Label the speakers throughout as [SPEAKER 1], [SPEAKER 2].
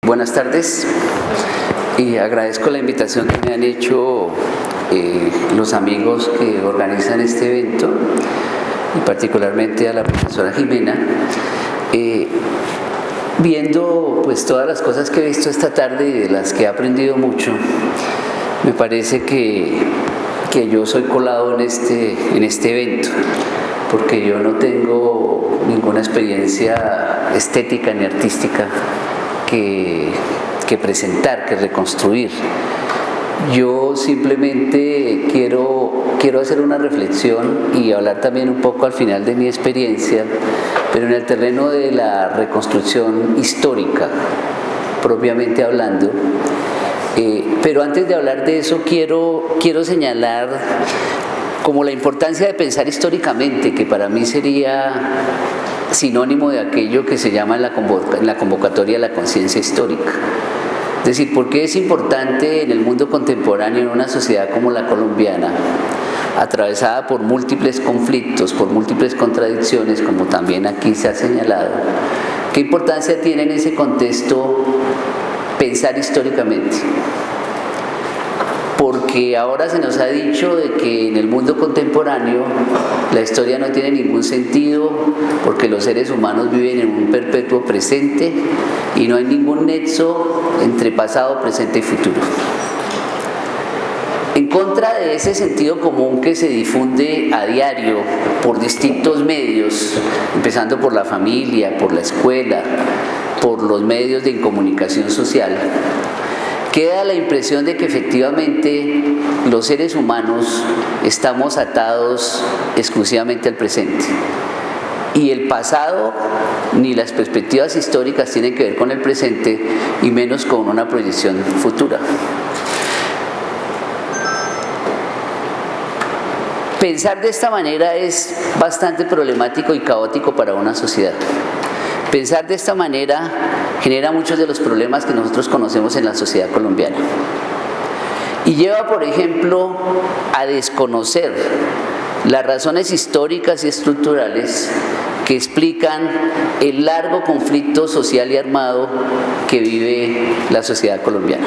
[SPEAKER 1] Buenas tardes y agradezco la invitación que me han hecho los amigos que organizan este evento y particularmente a la profesora Jimena. Viendo pues todas las cosas que he visto esta tarde y de las que he aprendido mucho, me parece que yo soy colado en este evento, porque yo no tengo ninguna experiencia estética ni artística que presentar, que reconstruir. Yo simplemente quiero hacer una reflexión y hablar también un poco al final de mi experiencia, pero en el terreno de la reconstrucción histórica, propiamente hablando. Pero antes de hablar de eso, quiero señalar como la importancia de pensar históricamente, que para mí sería sinónimo de aquello que se llama en la convocatoria la conciencia histórica. Es decir, ¿por qué es importante en el mundo contemporáneo, en una sociedad como la colombiana, atravesada por múltiples conflictos, por múltiples contradicciones, como también aquí se ha señalado? ¿Qué importancia tiene en ese contexto pensar históricamente? Porque ahora se nos ha dicho de que en el mundo contemporáneo la historia no tiene ningún sentido, porque los seres humanos viven en un perpetuo presente y no hay ningún nexo entre pasado, presente y futuro. En contra de ese sentido común que se difunde a diario por distintos medios, empezando por la familia, por la escuela, por los medios de comunicación social, queda la impresión de que efectivamente los seres humanos estamos atados exclusivamente al presente. Y el pasado ni las perspectivas históricas tienen que ver con el presente, y menos con una proyección futura. Pensar de esta manera es bastante problemático y caótico para una sociedad. Pensar de esta manera genera muchos de los problemas que nosotros conocemos en la sociedad colombiana. Y lleva, por ejemplo, a desconocer las razones históricas y estructurales que explican el largo conflicto social y armado que vive la sociedad colombiana.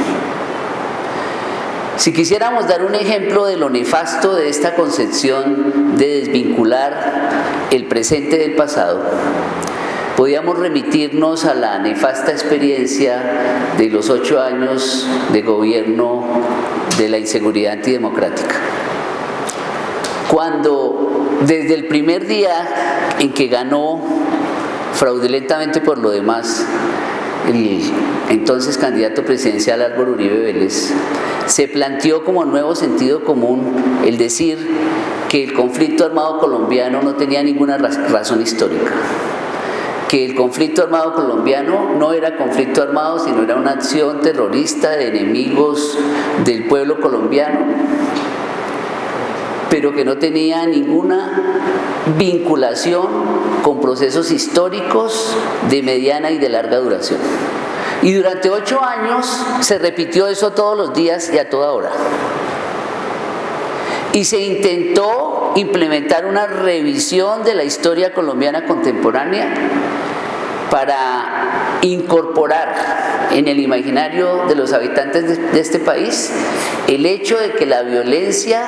[SPEAKER 1] Si quisiéramos dar un ejemplo de lo nefasto de esta concepción de desvincular el presente del pasado, podíamos remitirnos a la nefasta experiencia de los 8 años de gobierno de la inseguridad antidemocrática. Cuando desde el primer día en que ganó fraudulentamente por lo demás el entonces candidato presidencial Álvaro Uribe Vélez, se planteó como nuevo sentido común el decir que el conflicto armado colombiano no tenía ninguna razón histórica, que el conflicto armado colombiano no era conflicto armado, sino era una acción terrorista de enemigos del pueblo colombiano, pero que no tenía ninguna vinculación con procesos históricos de mediana y de larga duración. Y durante 8 años se repitió eso todos los días y a toda hora. Y se intentó implementar una revisión de la historia colombiana contemporánea para incorporar en el imaginario de los habitantes de este país el hecho de que la violencia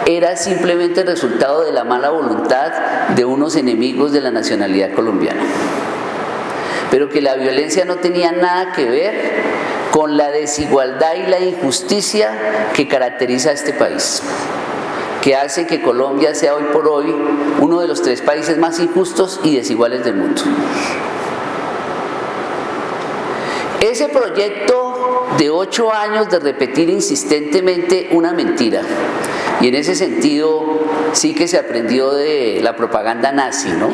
[SPEAKER 1] era simplemente el resultado de la mala voluntad de unos enemigos de la nacionalidad colombiana, pero que la violencia no tenía nada que ver con la desigualdad y la injusticia que caracteriza a este país, que hace que Colombia sea hoy por hoy uno de los 3 países más injustos y desiguales del mundo. Ese proyecto de 8 años de repetir insistentemente una mentira, y en ese sentido sí que se aprendió de la propaganda nazi, ¿no?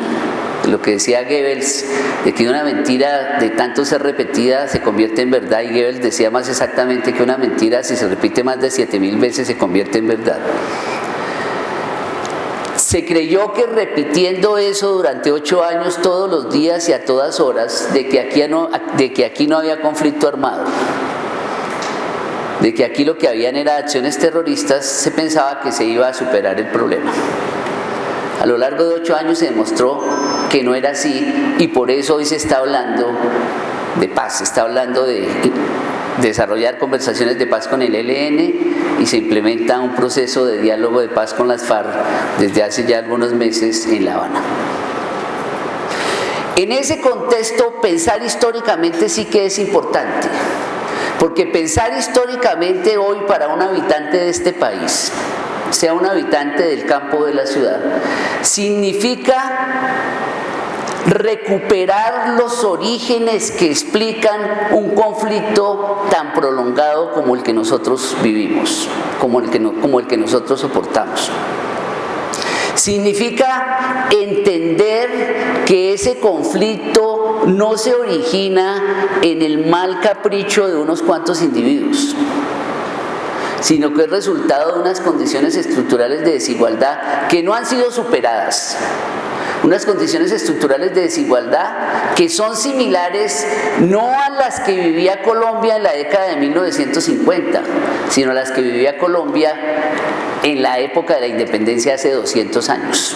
[SPEAKER 1] Lo que decía Goebbels, de que una mentira de tanto ser repetida se convierte en verdad, y Goebbels decía más exactamente que una mentira, si se repite más de 7.000 veces, se convierte en verdad. Se creyó que repitiendo eso durante 8 años, todos los días y a todas horas, de que aquí no había conflicto armado, de que aquí lo que habían era acciones terroristas, se pensaba que se iba a superar el problema. A lo largo de 8 años se demostró que no era así, y por eso hoy se está hablando de paz, está hablando de desarrollar conversaciones de paz con el ELN y se implementa un proceso de diálogo de paz con las FARC desde hace ya algunos meses en La Habana. En ese contexto, pensar históricamente sí que es importante, porque pensar históricamente hoy para un habitante de este país, sea un habitante del campo o de la ciudad, significa recuperar los orígenes que explican un conflicto tan prolongado como el que nosotros vivimos, como el que nosotros soportamos. Significa entender que ese conflicto no se origina en el mal capricho de unos cuantos individuos, sino que es resultado de unas condiciones estructurales de desigualdad que no han sido superadas. Unas condiciones estructurales de desigualdad que son similares no a las que vivía Colombia en la década de 1950, sino a las que vivía Colombia en la época de la independencia hace 200 años.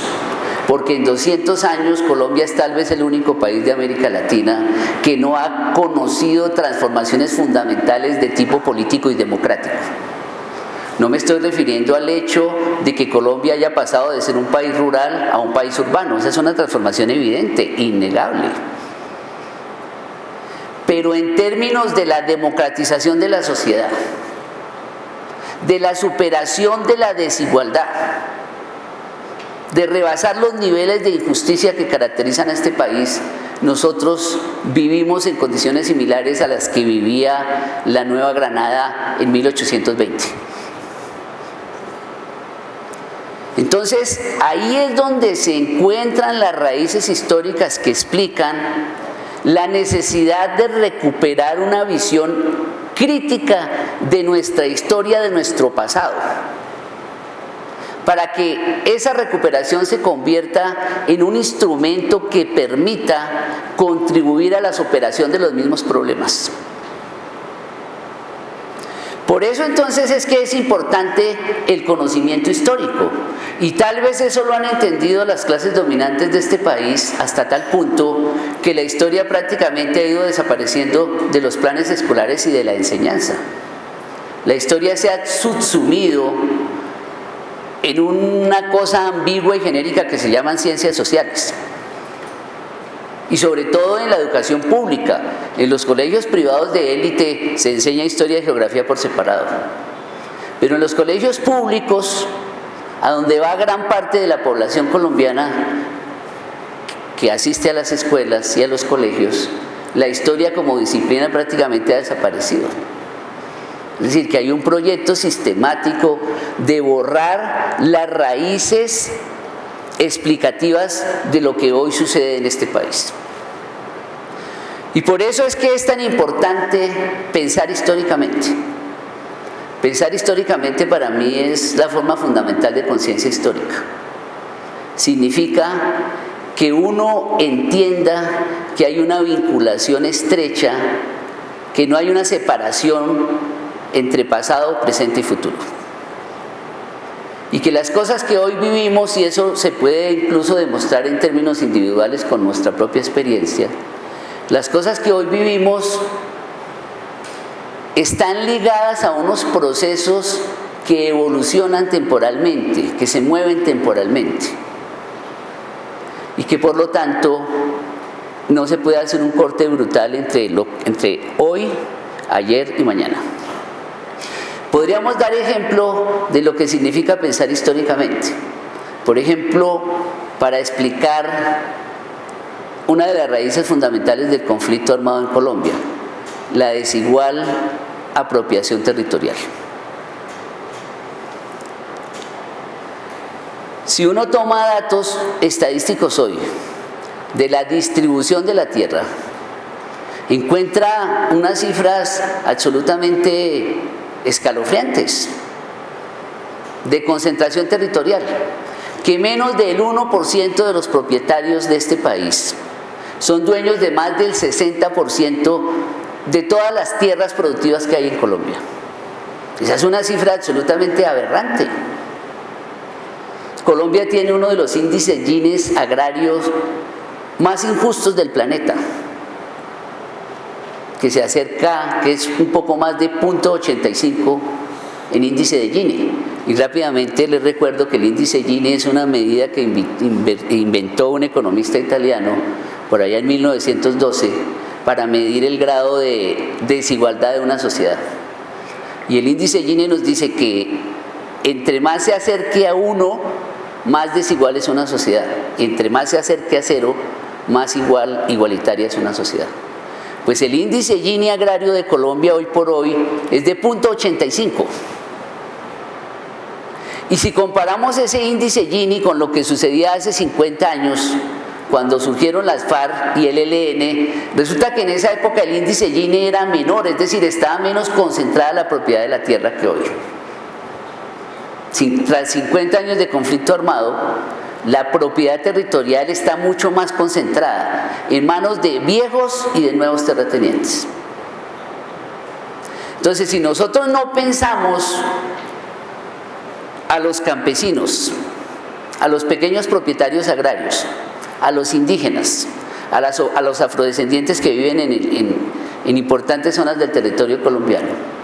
[SPEAKER 1] Porque en 200 años Colombia es tal vez el único país de América Latina que no ha conocido transformaciones fundamentales de tipo político y democrático. No me estoy refiriendo al hecho de que Colombia haya pasado de ser un país rural a un país urbano. Esa es una transformación evidente, innegable. Pero en términos de la democratización de la sociedad, de la superación de la desigualdad, de rebasar los niveles de injusticia que caracterizan a este país, nosotros vivimos en condiciones similares a las que vivía la Nueva Granada en 1820. Entonces, ahí es donde se encuentran las raíces históricas que explican la necesidad de recuperar una visión crítica de nuestra historia, de nuestro pasado, para que esa recuperación se convierta en un instrumento que permita contribuir a la superación de los mismos problemas. Por eso entonces es que es importante el conocimiento histórico, y tal vez eso lo han entendido las clases dominantes de este país hasta tal punto que la historia prácticamente ha ido desapareciendo de los planes escolares y de la enseñanza. La historia se ha subsumido en una cosa ambigua y genérica que se llaman ciencias sociales. Y sobre todo en la educación pública. En los colegios privados de élite se enseña historia y geografía por separado. Pero en los colegios públicos, a donde va gran parte de la población colombiana que asiste a las escuelas y a los colegios, la historia como disciplina prácticamente ha desaparecido. Es decir, que hay un proyecto sistemático de borrar las raíces explicativas de lo que hoy sucede en este país. Y por eso es que es tan importante pensar históricamente. Pensar históricamente para mí es la forma fundamental de conciencia histórica. Significa que uno entienda que hay una vinculación estrecha, que no hay una separación entre pasado, presente y futuro. Y que las cosas que hoy vivimos, y eso se puede incluso demostrar en términos individuales con nuestra propia experiencia, las cosas que hoy vivimos están ligadas a unos procesos que evolucionan temporalmente, que se mueven temporalmente, y que por lo tanto no se puede hacer un corte brutal entre hoy, ayer y mañana. Podríamos dar ejemplo de lo que significa pensar históricamente. Por ejemplo, para explicar una de las raíces fundamentales del conflicto armado en Colombia, la desigual apropiación territorial. Si uno toma datos estadísticos hoy de la distribución de la tierra, encuentra unas cifras absolutamente escalofriantes de concentración territorial, que menos del 1% de los propietarios de este país son dueños de más del 60% de todas las tierras productivas que hay en Colombia. Esa es una cifra absolutamente aberrante. Colombia tiene uno de los índices Gini agrarios más injustos del planeta. que se acerca, que es un poco más de 0.85 en índice de Gini. Y rápidamente les recuerdo que el índice Gini es una medida que inventó un economista italiano por allá en 1912 para medir el grado de desigualdad de una sociedad. Y el índice Gini nos dice que entre más se acerque a 1, más desigual es una sociedad. Entre más se acerque a 0, más igualitaria es una sociedad. Pues el índice Gini agrario de Colombia hoy por hoy es de 0.85. Y si comparamos ese índice Gini con lo que sucedía hace 50 años, cuando surgieron las FARC y el ELN, resulta que en esa época el índice Gini era menor, es decir, estaba menos concentrada la propiedad de la tierra que hoy. Tras 50 años de conflicto armado, la propiedad territorial está mucho más concentrada en manos de viejos y de nuevos terratenientes. Entonces, si nosotros no pensamos a los campesinos, a los pequeños propietarios agrarios, a los indígenas, a los afrodescendientes que viven en importantes zonas del territorio colombiano,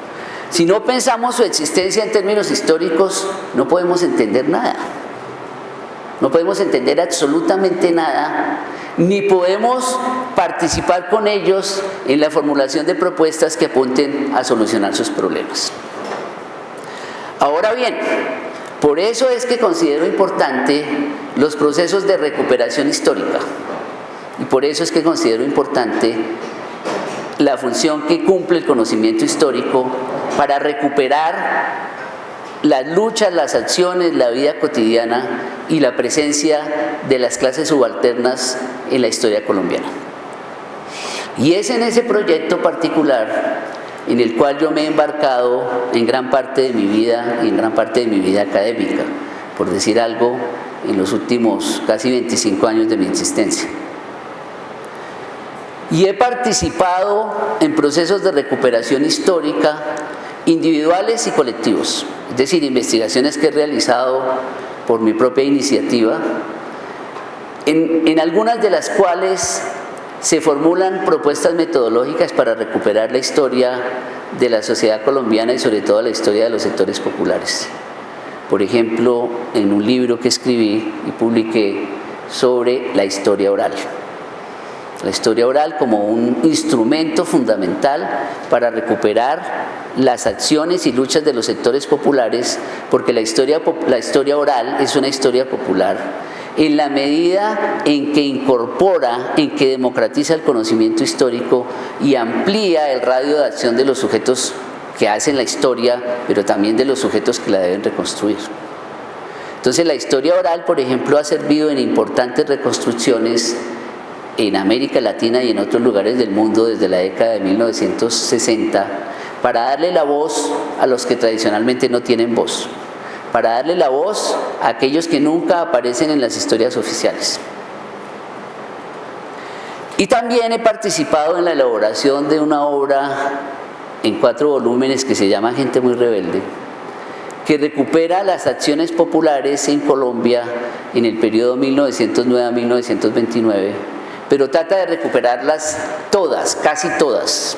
[SPEAKER 1] si no pensamos su existencia en términos históricos, no podemos entender nada. No podemos entender absolutamente nada, ni podemos participar con ellos en la formulación de propuestas que apunten a solucionar sus problemas. Ahora bien, por eso es que considero importante los procesos de recuperación histórica, y por eso es que considero importante la función que cumple el conocimiento histórico para recuperar las luchas, las acciones, la vida cotidiana y la presencia de las clases subalternas en la historia colombiana. Y es en ese proyecto particular en el cual yo me he embarcado en gran parte de mi vida y en gran parte de mi vida académica, por decir algo, en los últimos casi 25 años de mi existencia. Y he participado en procesos de recuperación histórica individuales y colectivos, es decir, investigaciones que he realizado por mi propia iniciativa, en algunas de las cuales se formulan propuestas metodológicas para recuperar la historia de la sociedad colombiana y sobre todo la historia de los sectores populares. Por ejemplo, en un libro que escribí y publiqué sobre la historia oral. La historia oral como un instrumento fundamental para recuperar las acciones y luchas de los sectores populares, porque la historia oral es una historia popular en la medida en que incorpora, en que democratiza el conocimiento histórico y amplía el radio de acción de los sujetos que hacen la historia, pero también de los sujetos que la deben reconstruir. Entonces, la historia oral, por ejemplo, ha servido en importantes reconstrucciones en América Latina y en otros lugares del mundo desde la década de 1960, para darle la voz a los que tradicionalmente no tienen voz, para darle la voz a aquellos que nunca aparecen en las historias oficiales. Y también he participado en la elaboración de una obra en 4 volúmenes que se llama Gente muy rebelde, que recupera las acciones populares en Colombia en el periodo 1909 a 1929, pero trata de recuperarlas todas, casi todas,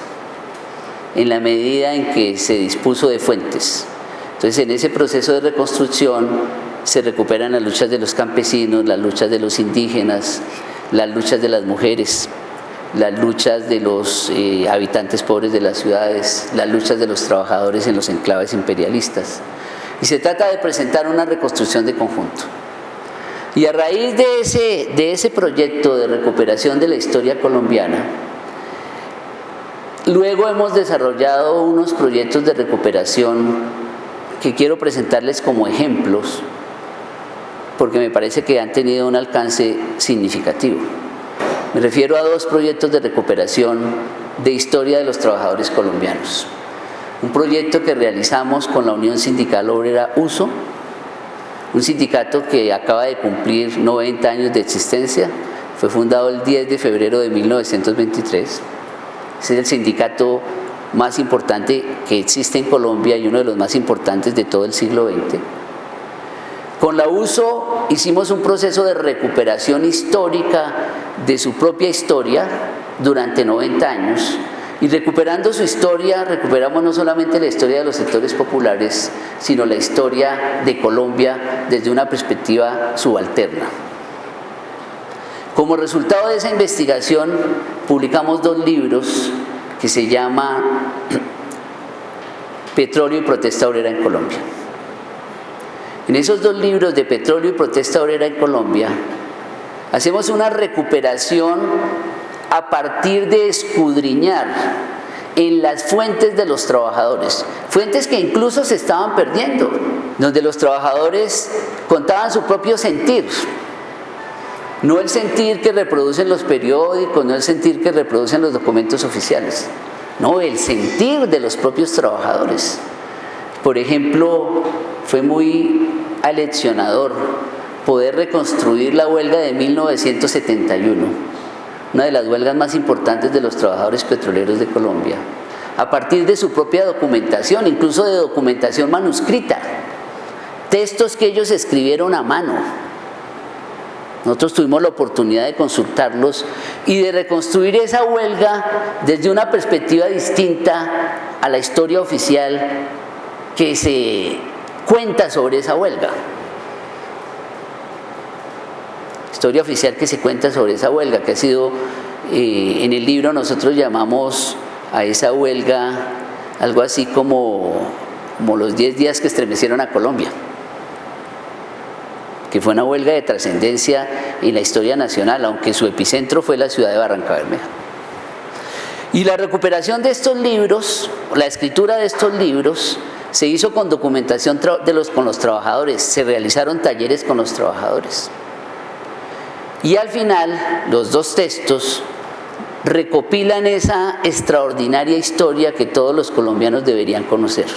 [SPEAKER 1] en la medida en que se dispuso de fuentes. Entonces, en ese proceso de reconstrucción se recuperan las luchas de los campesinos, las luchas de los indígenas, las luchas de las mujeres, las luchas de los habitantes pobres de las ciudades, las luchas de los trabajadores en los enclaves imperialistas. Y se trata de presentar una reconstrucción de conjunto. Y a raíz de ese proyecto de recuperación de la historia colombiana, luego hemos desarrollado unos proyectos de recuperación que quiero presentarles como ejemplos, porque me parece que han tenido un alcance significativo. Me refiero a 2 proyectos de recuperación de historia de los trabajadores colombianos. Un proyecto que realizamos con la Unión Sindical Obrera USO, un sindicato que acaba de cumplir 90 años de existencia, fue fundado el 10 de febrero de 1923. Es el sindicato más importante que existe en Colombia y uno de los más importantes de todo el siglo XX. Con la USO hicimos un proceso de recuperación histórica de su propia historia durante 90 años, Y recuperando su historia, recuperamos no solamente la historia de los sectores populares, sino la historia de Colombia desde una perspectiva subalterna. Como resultado de esa investigación, publicamos 2 libros que se llaman Petróleo y Protesta Obrera en Colombia. En esos 2 libros de Petróleo y Protesta Obrera en Colombia, hacemos una recuperación a partir de escudriñar en las fuentes de los trabajadores, fuentes que incluso se estaban perdiendo, donde los trabajadores contaban su propio sentir, no el sentir que reproducen los periódicos, no el sentir que reproducen los documentos oficiales, no, el sentir de los propios trabajadores. Por ejemplo, fue muy aleccionador poder reconstruir la huelga de 1971, una de las huelgas más importantes de los trabajadores petroleros de Colombia, a partir de su propia documentación, incluso de documentación manuscrita, textos que ellos escribieron a mano. Nosotros tuvimos la oportunidad de consultarlos y de reconstruir esa huelga desde una perspectiva distinta a la historia oficial que se cuenta sobre esa huelga. Historia oficial que se cuenta sobre esa huelga, que ha sido, en el libro nosotros llamamos a esa huelga algo así como los 10 días que estremecieron a Colombia, que fue una huelga de trascendencia en la historia nacional, aunque su epicentro fue la ciudad de Barrancabermeja. Y la recuperación de estos libros, la escritura de estos libros, se hizo con documentación con los trabajadores, se realizaron talleres con los trabajadores. Y al final, los 2 textos recopilan esa extraordinaria historia que todos los colombianos deberían conocer.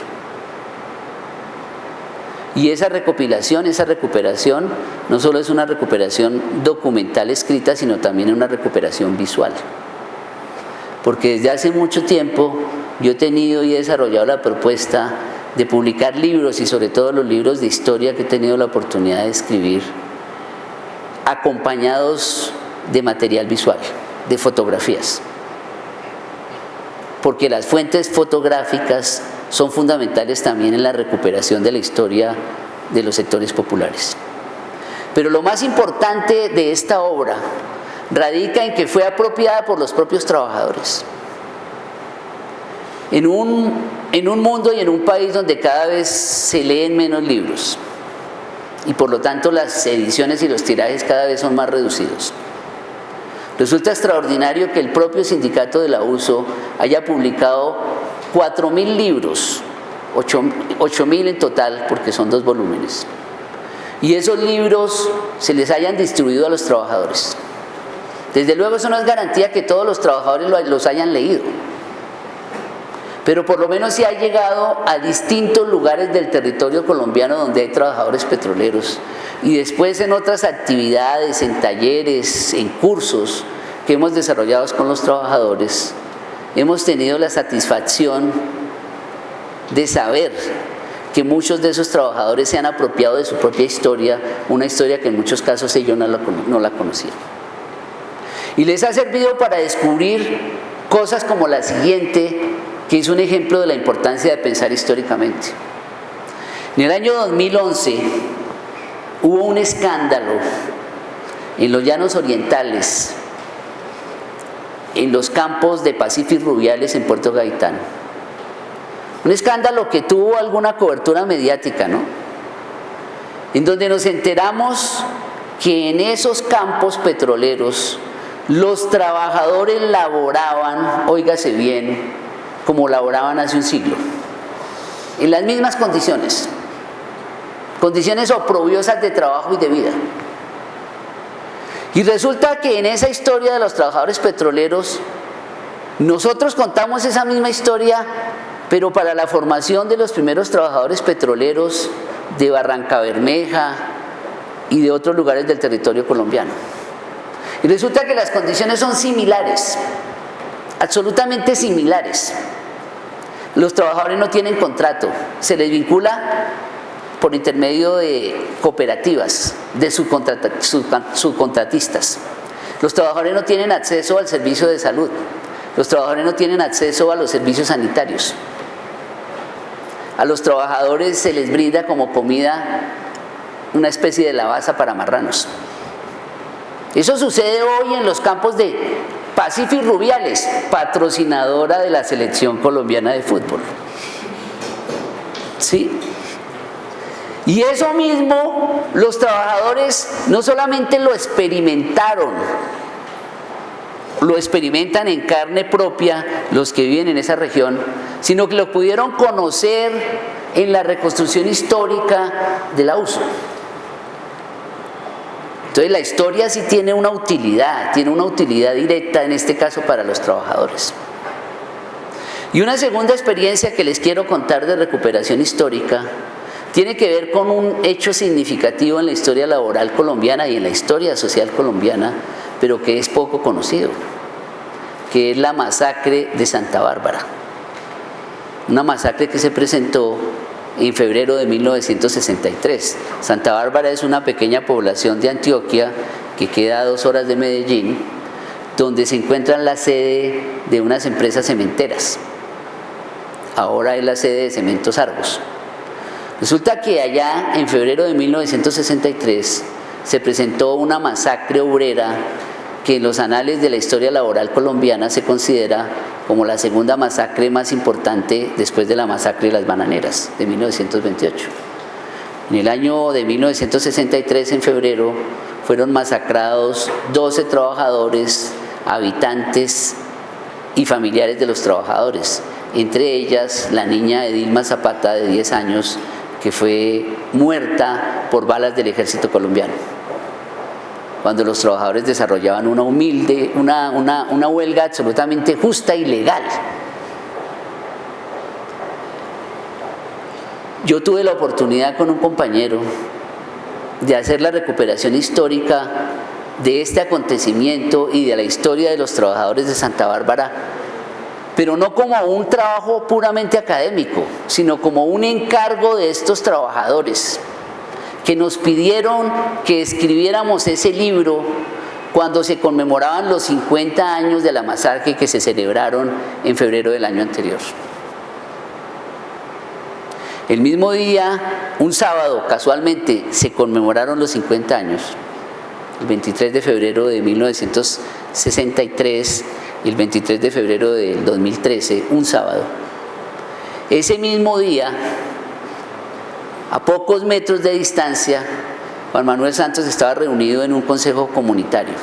[SPEAKER 1] Y esa recopilación, esa recuperación, no solo es una recuperación documental escrita, sino también una recuperación visual. Porque desde hace mucho tiempo yo he tenido y he desarrollado la propuesta de publicar libros, y sobre todo los libros de historia que he tenido la oportunidad de escribir, acompañados de material visual, de fotografías. Porque las fuentes fotográficas son fundamentales también en la recuperación de la historia de los sectores populares. Pero lo más importante de esta obra radica en que fue apropiada por los propios trabajadores. En un mundo y en un país donde cada vez se leen menos libros, y por lo tanto las ediciones y los tirajes cada vez son más reducidos. Resulta extraordinario que el propio sindicato de la USO haya publicado 4.000 libros, 8.000 en total, porque son 2 volúmenes. Y esos libros se les hayan distribuido a los trabajadores. Desde luego eso no es garantía que todos los trabajadores los hayan leído, pero por lo menos sí ha llegado a distintos lugares del territorio colombiano donde hay trabajadores petroleros, y después en otras actividades, en talleres, en cursos que hemos desarrollado con los trabajadores, hemos tenido la satisfacción de saber que muchos de esos trabajadores se han apropiado de su propia historia, una historia que en muchos casos ellos no la conocían. Y les ha servido para descubrir cosas como la siguiente, que es un ejemplo de la importancia de pensar históricamente. En el año 2011 hubo un escándalo en los llanos orientales, en los campos de Pacífico Rubiales en Puerto Gaitán. Un escándalo que tuvo alguna cobertura mediática, ¿no? En donde nos enteramos que en esos campos petroleros los trabajadores laboraban, óigase bien, como laboraban hace un siglo, en las mismas condiciones oprobiosas de trabajo y de vida. Y resulta que en esa historia de los trabajadores petroleros, nosotros contamos esa misma historia, pero para la formación de los primeros trabajadores petroleros de Barrancabermeja y de otros lugares del territorio colombiano. Y resulta que las condiciones son similares, absolutamente similares. Los trabajadores no tienen contrato, se les vincula por intermedio de cooperativas, de subcontratistas. Los trabajadores no tienen acceso al servicio de salud. Los trabajadores no tienen acceso a los servicios sanitarios. A los trabajadores se les brinda como comida una especie de lavaza para marranos. Eso sucede hoy en los campos de Pacific Rubiales, patrocinadora de la selección colombiana de fútbol. ¿Sí? Y eso mismo los trabajadores no solamente lo experimentaron, lo experimentan en carne propia los que viven en esa región, sino que lo pudieron conocer en la reconstrucción histórica de la USO. Entonces la historia sí tiene una utilidad directa en este caso para los trabajadores. Y una segunda experiencia que les quiero contar de recuperación histórica tiene que ver con un hecho significativo en la historia laboral colombiana y en la historia social colombiana, pero que es poco conocido, que es la masacre de Santa Bárbara. Una masacre que se presentó en febrero de 1963. Santa Bárbara es una pequeña población de Antioquia que queda a 2 horas de Medellín, donde se encuentra la sede de unas empresas cementeras. Ahora es la sede de Cementos Argos. Resulta que allá, en febrero de 1963, se presentó una masacre obrera que en los anales de la historia laboral colombiana se considera como la segunda masacre más importante después de la masacre de las Bananeras de 1928. En el año de 1963, en febrero, fueron masacrados 12 trabajadores, habitantes y familiares de los trabajadores, entre ellas la niña Edilma Zapata, de 10 años, que fue muerta por balas del ejército colombiano, cuando los trabajadores desarrollaban una huelga absolutamente justa y legal. Yo tuve la oportunidad con un compañero de hacer la recuperación histórica de este acontecimiento y de la historia de los trabajadores de Santa Bárbara, pero no como un trabajo puramente académico, sino como un encargo de estos trabajadores que nos pidieron que escribiéramos ese libro cuando se conmemoraban los 50 años de la masacre que se celebraron en febrero del año anterior. El mismo día, un sábado, casualmente, se conmemoraron los 50 años, el 23 de febrero de 1963 y el 23 de febrero del 2013, un sábado. Ese mismo día, a pocos metros de distancia, Juan Manuel Santos estaba reunido en un consejo comunitario,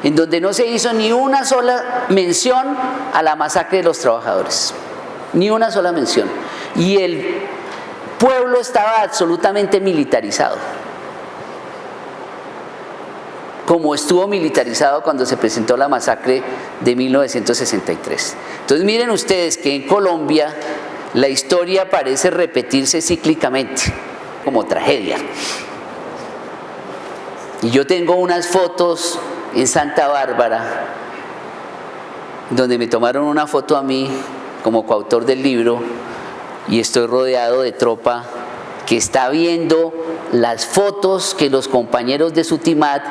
[SPEAKER 1] en donde no se hizo ni una sola mención a la masacre de los trabajadores, ni una sola mención. Y el pueblo estaba absolutamente militarizado, como estuvo militarizado cuando se presentó la masacre de 1963. Entonces miren ustedes que en Colombia la historia parece repetirse cíclicamente, como tragedia. Y yo tengo unas fotos en Santa Bárbara, donde me tomaron una foto a mí como coautor del libro, y estoy rodeado de tropa que está viendo las fotos que los compañeros de Sutimat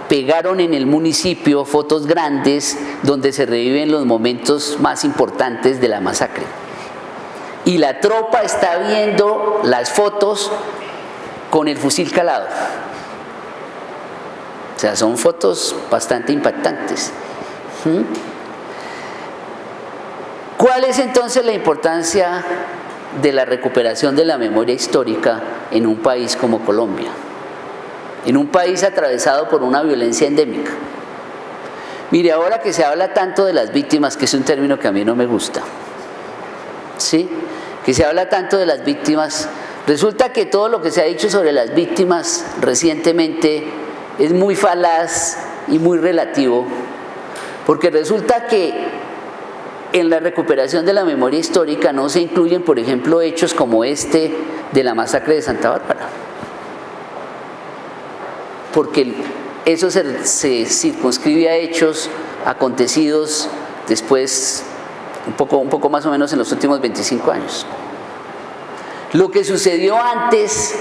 [SPEAKER 1] pegaron en el municipio, fotos grandes donde se reviven los momentos más importantes de la masacre. Y la tropa está viendo las fotos con el fusil calado. O sea, son fotos bastante impactantes. ¿Cuál es entonces la importancia de la recuperación de la memoria histórica en un país como Colombia? En un país atravesado por una violencia endémica. Mire, ahora que se habla tanto de las víctimas, que es un término que a mí no me gusta, ¿sí? Que se habla tanto de las víctimas, resulta que todo lo que se ha dicho sobre las víctimas recientemente es muy falaz y muy relativo, porque resulta que en la recuperación de la memoria histórica no se incluyen, por ejemplo, hechos como este de la masacre de Santa Bárbara, porque eso se circunscribe a hechos acontecidos después, un poco más o menos en los últimos 25 años. Lo que sucedió antes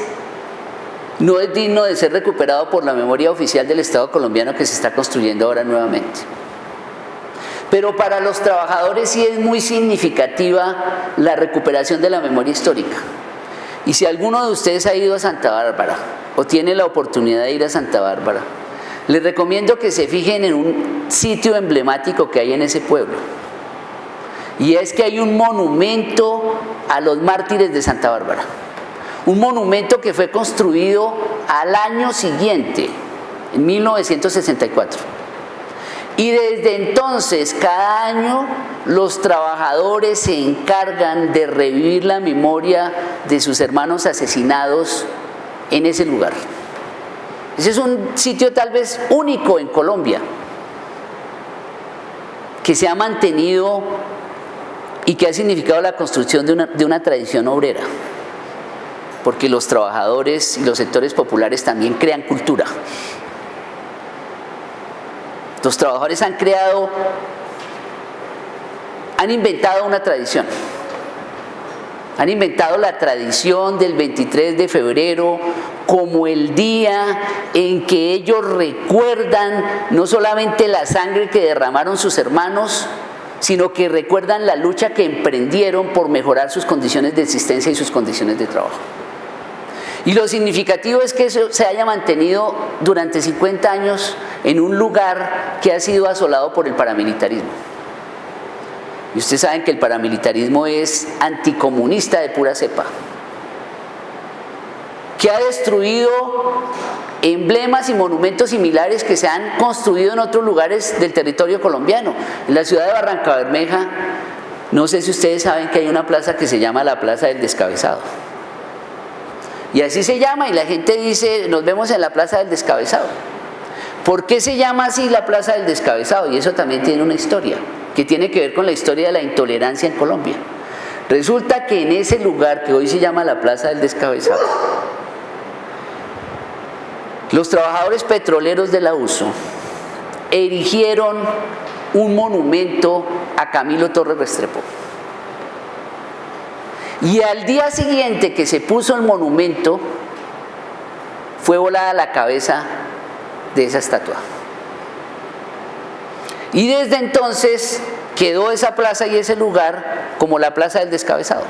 [SPEAKER 1] no es digno de ser recuperado por la memoria oficial del Estado colombiano que se está construyendo ahora nuevamente. Pero para los trabajadores sí es muy significativa la recuperación de la memoria histórica. Y si alguno de ustedes ha ido a Santa Bárbara o tiene la oportunidad de ir a Santa Bárbara, les recomiendo que se fijen en un sitio emblemático que hay en ese pueblo. Y es que hay un monumento a los mártires de Santa Bárbara. Un monumento que fue construido al año siguiente, en 1964. Y desde entonces, cada año, los trabajadores se encargan de revivir la memoria de sus hermanos asesinados en ese lugar. Ese es un sitio tal vez único en Colombia, que se ha mantenido y que ha significado la construcción de una tradición obrera, porque los trabajadores y los sectores populares también crean cultura. Los trabajadores han inventado una tradición. Han inventado la tradición del 23 de febrero como el día en que ellos recuerdan no solamente la sangre que derramaron sus hermanos, sino que recuerdan la lucha que emprendieron por mejorar sus condiciones de existencia y sus condiciones de trabajo. Y lo significativo es que eso se haya mantenido durante 50 años en un lugar que ha sido asolado por el paramilitarismo. Y ustedes saben que el paramilitarismo es anticomunista de pura cepa, que ha destruido emblemas y monumentos similares que se han construido en otros lugares del territorio colombiano. En la ciudad de Barrancabermeja, no sé si ustedes saben que hay una plaza que se llama la Plaza del Descabezado. Y así se llama, y la gente dice, nos vemos en la Plaza del Descabezado. ¿Por qué se llama así la Plaza del Descabezado? Y eso también tiene una historia, que tiene que ver con la historia de la intolerancia en Colombia. Resulta que en ese lugar que hoy se llama la Plaza del Descabezado, los trabajadores petroleros de la USO erigieron un monumento a Camilo Torres Restrepo. Y al día siguiente que se puso el monumento, fue volada la cabeza de esa estatua. Y desde entonces quedó esa plaza y ese lugar como la Plaza del Descabezado.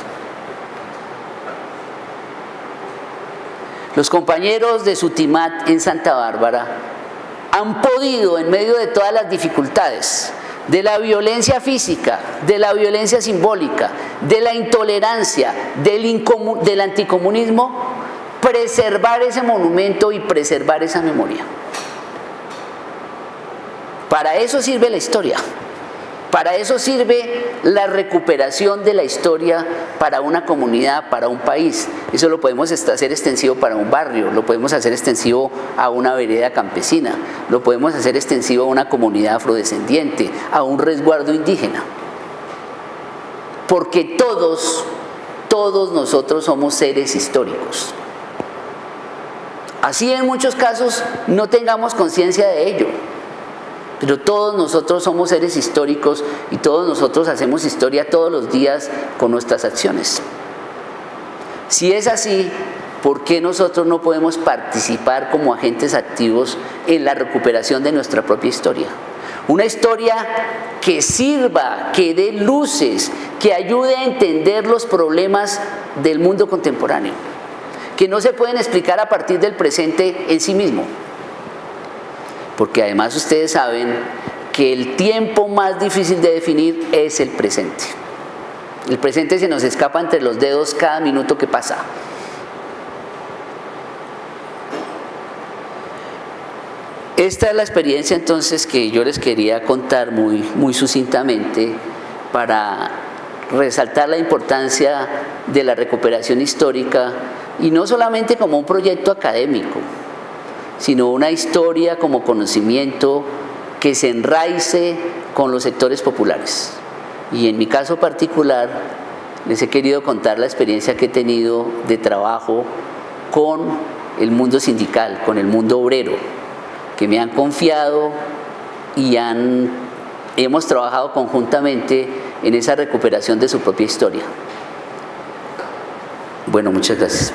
[SPEAKER 1] Los compañeros de Sutimat en Santa Bárbara han podido, en medio de todas las dificultades, de la violencia física, de la violencia simbólica, de la intolerancia, del anticomunismo, preservar ese monumento y preservar esa memoria. Para eso sirve la historia, para eso sirve la recuperación de la historia para una comunidad, para un país. Eso lo podemos hacer extensivo para un barrio, lo podemos hacer extensivo a una vereda campesina, lo podemos hacer extensivo a una comunidad afrodescendiente, a un resguardo indígena. Porque todos nosotros somos seres históricos. Así en muchos casos no tengamos conciencia de ello. Pero todos nosotros somos seres históricos y todos nosotros hacemos historia todos los días con nuestras acciones. Si es así, ¿por qué nosotros no podemos participar como agentes activos en la recuperación de nuestra propia historia? Una historia que sirva, que dé luces, que ayude a entender los problemas del mundo contemporáneo, que no se pueden explicar a partir del presente en sí mismo. Porque además ustedes saben que el tiempo más difícil de definir es el presente. El presente se nos escapa entre los dedos cada minuto que pasa. Esta es la experiencia entonces que yo les quería contar muy sucintamente para resaltar la importancia de la recuperación histórica y no solamente como un proyecto académico, sino una historia como conocimiento que se enraice con los sectores populares. Y en mi caso particular, les he querido contar la experiencia que he tenido de trabajo con el mundo sindical, con el mundo obrero, que me han confiado y hemos trabajado conjuntamente en esa recuperación de su propia historia. Bueno, muchas gracias.